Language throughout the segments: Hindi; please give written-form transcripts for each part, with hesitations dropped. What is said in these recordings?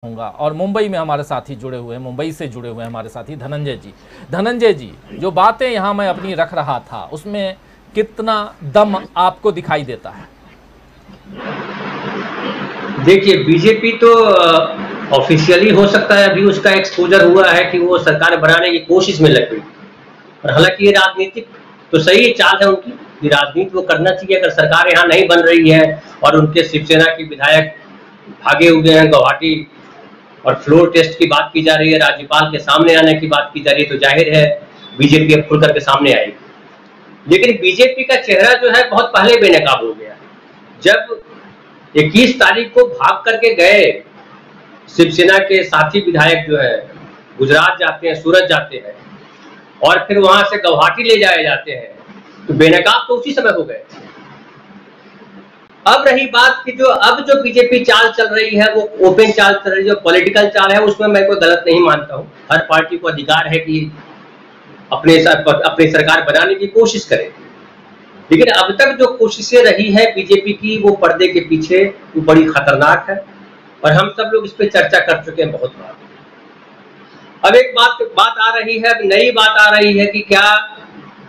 होगा। और मुंबई में हमारे साथी जुड़े हुए हैं, मुंबई से जुड़े हुए हैं हमारे साथी धनंजय जी। धनंजय जी, जो बातें यहाँ मैं अपनी रख रहा था उसमें कितना दम आपको दिखाई देता है? देखिए, बीजेपी तो ऑफिशियली हो सकता है अभी उसका एक्सपोजर हुआ है कि वो सरकार बनाने की कोशिश में लग गई, और हालांकि ये राजनीतिक तो सही चाल है उनकी, ये राजनीति वो करना चाहिए। अगर सरकार यहाँ नहीं बन रही है और उनके शिवसेना के विधायक भागे हुए हैं गुवाहाटी और फ्लोर टेस्ट की बात की जा रही है, राज्यपाल के सामने आने की बात की जा रही है, तो जाहिर है बीजेपी अब खुल करके सामने आएगी। लेकिन बीजेपी का चेहरा जो है बहुत पहले बेनकाब हो गया। जब 21 तारीख को भाग करके गए शिवसेना के साथी विधायक जो है, गुजरात जाते हैं, सूरत जाते हैं और फिर वहां से गुवाहाटी ले जाए जाते हैं, तो बेनकाब तो उसी समय हो गए। अब रही बात कि जो बीजेपी चाल चल रही है वो ओपन चाल चल रही है, जो पॉलिटिकल चाल है उसमें मैं कोई गलत नहीं मानता हूँ। हर पार्टी को अधिकार है कि अपने सरकार बनाने की कोशिश करे, लेकिन अब तक जो कोशिशें रही है बीजेपी की वो पर्दे के पीछे वो बड़ी खतरनाक है, और हम सब लोग इस पे चर्चा कर चुके हैं बहुत बार। अब एक बात आ रही है, अब नई बात आ रही है कि क्या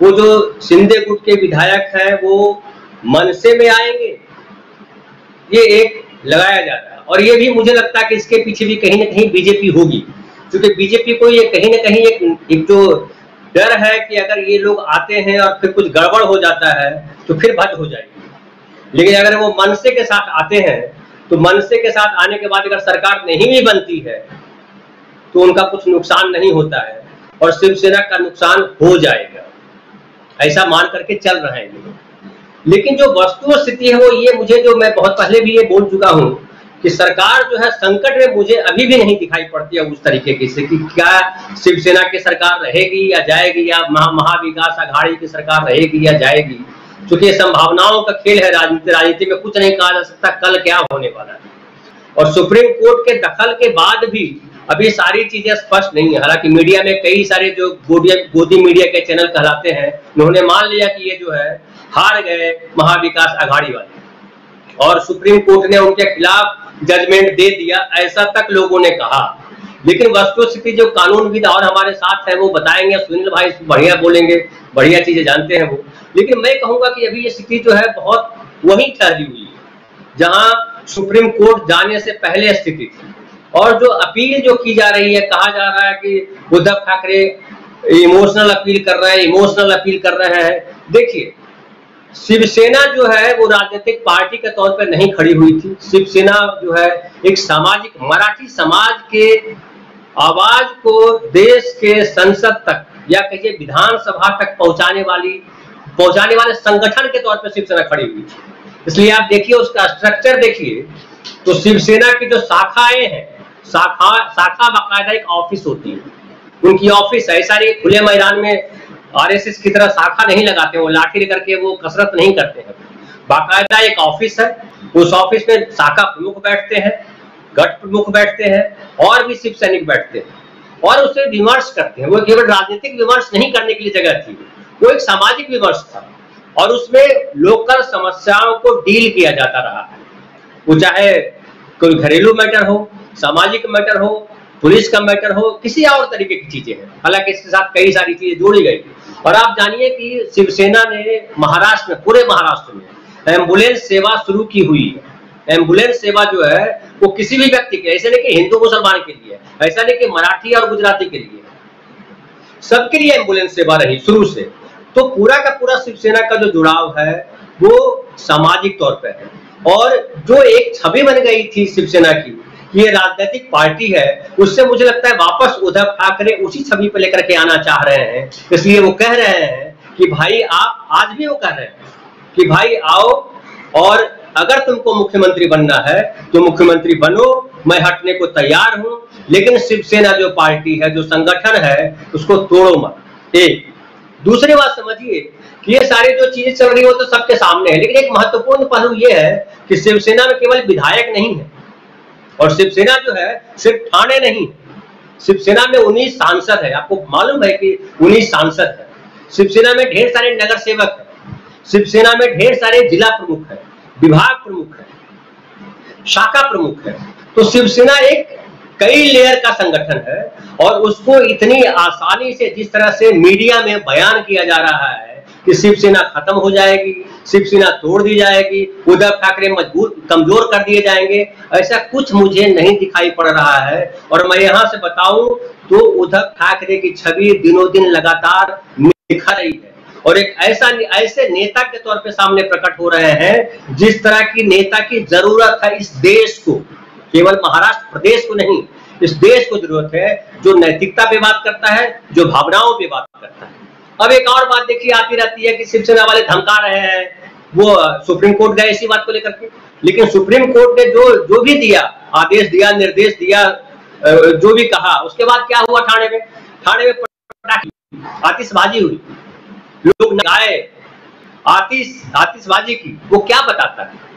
वो जो शिंदे गुट के विधायक हैं वो मनसे में आएंगे, ये एक लगाया जा रहा है। और ये भी मुझे लगता है कि इसके पीछे भी कहीं ना कहीं बीजेपी होगी, क्योंकि बीजेपी को ये कहीं ना कहीं एक जो डर है कि अगर ये लोग आते हैं और फिर कुछ गड़बड़ हो जाता है तो फिर भद्द हो जाएगी। लेकिन अगर वो मनसे के साथ आते हैं तो मनसे के साथ आने के बाद अगर सरकार नहीं भी बनती है तो उनका कुछ नुकसान नहीं होता है और शिवसेना का नुकसान हो जाएगा, ऐसा मान करके चल रहे हैं लोग। लेकिन जो वस्तु स्थिति है वो ये, मुझे जो मैं बहुत पहले भी ये बोल चुका हूं कि सरकार जो है संकट में मुझे अभी भी नहीं दिखाई पड़ती है उस तरीके की से कि क्या शिवसेना की सरकार रहेगी या जाएगी, या महाविकास आघाड़ी की सरकार रहेगी या जाएगी, क्योंकि ये संभावनाओं का खेल है। राजनीति में कुछ नहीं कहा जा सकता कल क्या होने वाला है, और सुप्रीम कोर्ट के दखल के बाद भी अभी सारी चीजें स्पष्ट नहीं है। हालांकि मीडिया में कई सारे जो गोदी मीडिया के चैनल कहलाते हैं उन्होंने मान लिया कि ये जो है हार गए महाविकास आघाड़ी वाले और सुप्रीम कोर्ट ने उनके खिलाफ जजमेंट दे दिया, ऐसा तक लोगों ने कहा। लेकिन वस्तुस्थिति जो कानूनविद और हमारे साथ है वो बताएंगे, सुनील भाई बढ़िया बोलेंगे, बढ़िया चीजें जानते हैं वो। लेकिन मैं कहूंगा कि अभी ये स्थिति जो है बहुत वही ठहरी हुई है जहां सुप्रीम कोर्ट जाने से पहले स्थिति थी। और जो अपील जो की जा रही है, कहा जा रहा है कि उद्धव ठाकरे इमोशनल अपील कर रहे हैं। देखिए, शिवसेना जो है वो राजनीतिक पार्टी के तौर पर नहीं खड़ी हुई थी। शिवसेना जो है एक सामाजिक, मराठी समाज के आवाज को देश के संसद तक या कहिए विधानसभा तक पहुंचाने वाले संगठन के तौर पर शिवसेना खड़ी हुई थी। इसलिए आप देखिए उसका स्ट्रक्चर देखिए, तो शिवसेना की जो शाखाएं हैं, शाखा बाकायदा एक ऑफिस होती है, उनकी ऑफिस है। ऐसा नहीं खुले मैदान में आरएसएस की तरह शाखा नहीं लगाते, वो लाठी लेकर के वो कसरत नहीं करते हैं। बाकायदा एक ऑफिस है, उस ऑफिस में शाखा प्रमुख बैठते हैं, गठ प्रमुख बैठते हैं और भी शिव सैनिक बैठते हैं और उससे विमर्श करते हैं। वो केवल राजनीतिक विमर्श नहीं करने के लिए जगह थी, वो एक सामाजिक विमर्श था और उसमें लोकल समस्याओं को डील किया जाता रहा है। वो चाहे कोई घरेलू मैटर हो, सामाजिक मैटर हो, पुलिस का मैटर हो, किसी और तरीके की चीजें हैं। हालांकि इसके साथ कई सारी चीजें जोड़ी गई। और आप जानिए कि शिवसेना ने महाराष्ट्र में, पूरे महाराष्ट्र में एम्बुलेंस सेवा शुरू की हुई है। एम्बुलेंस सेवा जो है वो किसी भी व्यक्ति के, ऐसे नहीं कि हिंदू मुसलमान के लिए, ऐसा नहीं कि मराठी और गुजराती के लिए, सबके लिए एम्बुलेंस सेवा रही शुरू से। तो पूरा का पूरा शिवसेना का जो जुड़ाव है वो सामाजिक तौर पर है। और जो एक छवि बन गई थी शिवसेना की, ये राजनीतिक पार्टी है, उससे मुझे लगता है वापस उद्धव ठाकरे उसी छवि पर लेकर के आना चाह रहे हैं। इसलिए वो कह रहे हैं कि भाई आप, आज भी वो कह रहे हैं कि भाई आओ और अगर तुमको मुख्यमंत्री बनना है तो मुख्यमंत्री बनो, मैं हटने को तैयार हूं, लेकिन शिवसेना जो पार्टी है, जो संगठन है, उसको तोड़ो मत। एक दूसरी बात समझिए कि ये सारी जो चीजें चल रही हो तो सबके सामने है, लेकिन एक महत्वपूर्ण पहलू ये है कि शिवसेना में केवल विधायक नहीं है, और शिवसेना जो है सिर्फ ठाणे नहीं, शिवसेना में 19 सांसद है। आपको मालूम है कि 19 सांसद है। शिवसेना में ढेर सारे नगर सेवक है, शिवसेना में ढेर सारे जिला प्रमुख है, विभाग प्रमुख है, शाखा प्रमुख है। तो शिवसेना एक कई लेयर का संगठन है और उसको इतनी आसानी से जिस तरह से मीडिया में बयान किया जा रहा है कि शिवसेना खत्म हो जाएगी, शिवसेना तोड़ दी जाएगी, उद्धव ठाकरे मजबूत कमजोर कर दिए जाएंगे, ऐसा कुछ मुझे नहीं दिखाई पड़ रहा है। और मैं यहां से बताऊं तो उद्धव ठाकरे की छवि दिनों दिन लगातार निखर रही है और एक ऐसे नेता के तौर पे सामने प्रकट हो रहे हैं जिस तरह की नेता की जरूरत है इस देश को, केवल महाराष्ट्र प्रदेश को नहीं, इस देश को जरूरत है जो नैतिकता पे बात करता है, जो भावनाओं पे बात करता है। अब एक और बात देखिए आती रहती है कि शिवसेना वाले धमका रहे हैं, वो सुप्रीम कोर्ट गए इसी बात को लेकर के, लेकिन सुप्रीम कोर्ट ने जो भी दिया, आदेश दिया, निर्देश दिया, जो भी कहा, उसके बाद क्या हुआ? थाने में आतिशबाजी हुई, लोग गाए, आतिशबाजी की। वो क्या बताता है?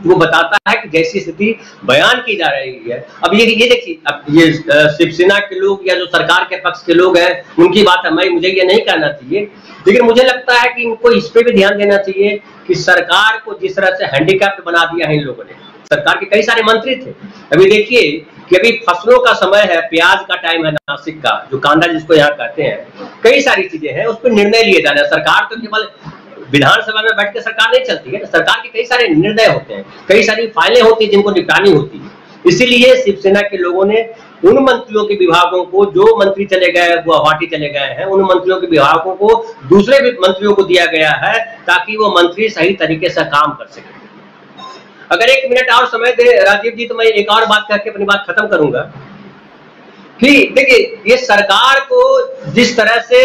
वो बताता है कि जैसी स्थिति बयान की जा रही है। अब ये देखिए, अब ये शिवसेना के लोग या जो सरकार के पक्ष के लोग हैं उनकी बात है, मुझे ये नहीं कहना चाहिए, लेकिन मुझे लगता है कि इनको इस पे भी ध्यान देना चाहिए कि सरकार को जिस तरह से हैंडीकैप्ड बना दिया है इन लोगों ने। सरकार के कई सारे मंत्री थे, अभी देखिए कि अभी फसलों का समय है, प्याज का टाइम है, नासिक का जो कांदा जिसको यहाँ कहते हैं, कई सारी चीजें हैं, उस पर निर्णय लिए जाने। सरकार तो केवल विधानसभा में बैठ के सरकार नहीं चलती है, सरकार के कई सारे निर्णय होते हैं, कई सारी फाइलें होती है जिनको निपटानी होती है। इसीलिए शिवसेना के लोगों ने उन मंत्रियों के विभागों को, जो मंत्री चले गए वो गुवाहाटी चले गए हैं, उन मंत्रियों के विभागों को दूसरे मंत्रियों को दिया गया है ताकि वो मंत्री सही तरीके से काम कर सके। अगर 1 मिनट और समय दे राजीव जी तो मैं एक और बात करके अपनी बात खत्म करूंगा कि देखिए ये सरकार को जिस तरह से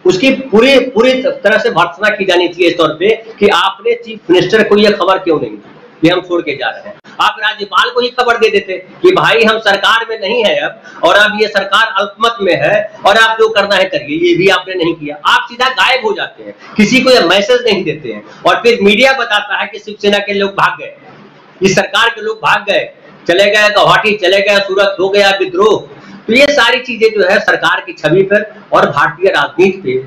उसकी पूरी तरह से भर्त्सना की जानी चाहिए इस तौर पे कि आपने चीफ मिनिस्टर को यह खबर क्यों नहीं दी कि हम छोड़ के जा रहे हैं। आप राज्यपाल को ही खबर दे देते कि भाई हम सरकार में नहीं है अब, और अब ये सरकार अल्पमत में है और आप जो करना है करिए। ये भी आपने नहीं किया, आप सीधा गायब हो जाते हैं, किसी को यह मैसेज नहीं देते हैं और फिर मीडिया बताता है कि शिवसेना के लोग भाग गए, इस सरकार के लोग भाग गए, चले गए गुवाहाटी, चले गए सूरत, हो गया विद्रोह। तो ये सारी चीजें जो है सरकार की छवि पर और भारतीय राजनीति पे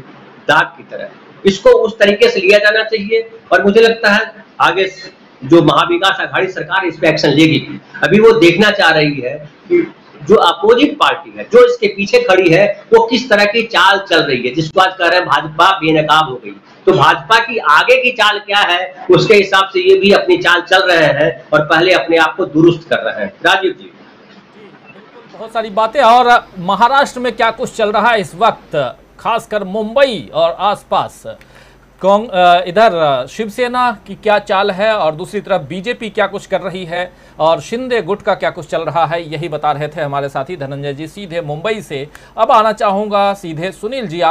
दाग की तरह, इसको उस तरीके से लिया जाना चाहिए। और मुझे लगता है आगे जो महाविकास आघाड़ी सरकार इस पे एक्शन लेगी। अभी वो देखना चाह रही है कि जो अपोजिट पार्टी है, जो इसके पीछे खड़ी है, वो किस तरह की चाल चल रही है, जिसको आज कह रहे हैं भाजपा बेनकाब हो गई। तो भाजपा की आगे की चाल क्या है, उसके हिसाब से ये भी अपनी चाल चल रहे हैं और पहले अपने आप को दुरुस्त कर रहे हैं। राजीव जी, बहुत सारी बातें। और महाराष्ट्र में क्या कुछ चल रहा है इस वक्त, खासकर मुंबई और आसपास, इधर शिवसेना की क्या चाल है और दूसरी तरफ बीजेपी क्या कुछ कर रही है और शिंदे गुट का क्या कुछ चल रहा है, यही बता रहे थे हमारे साथी धनंजय जी सीधे मुंबई से। अब आना चाहूँगा सीधे सुनील जी।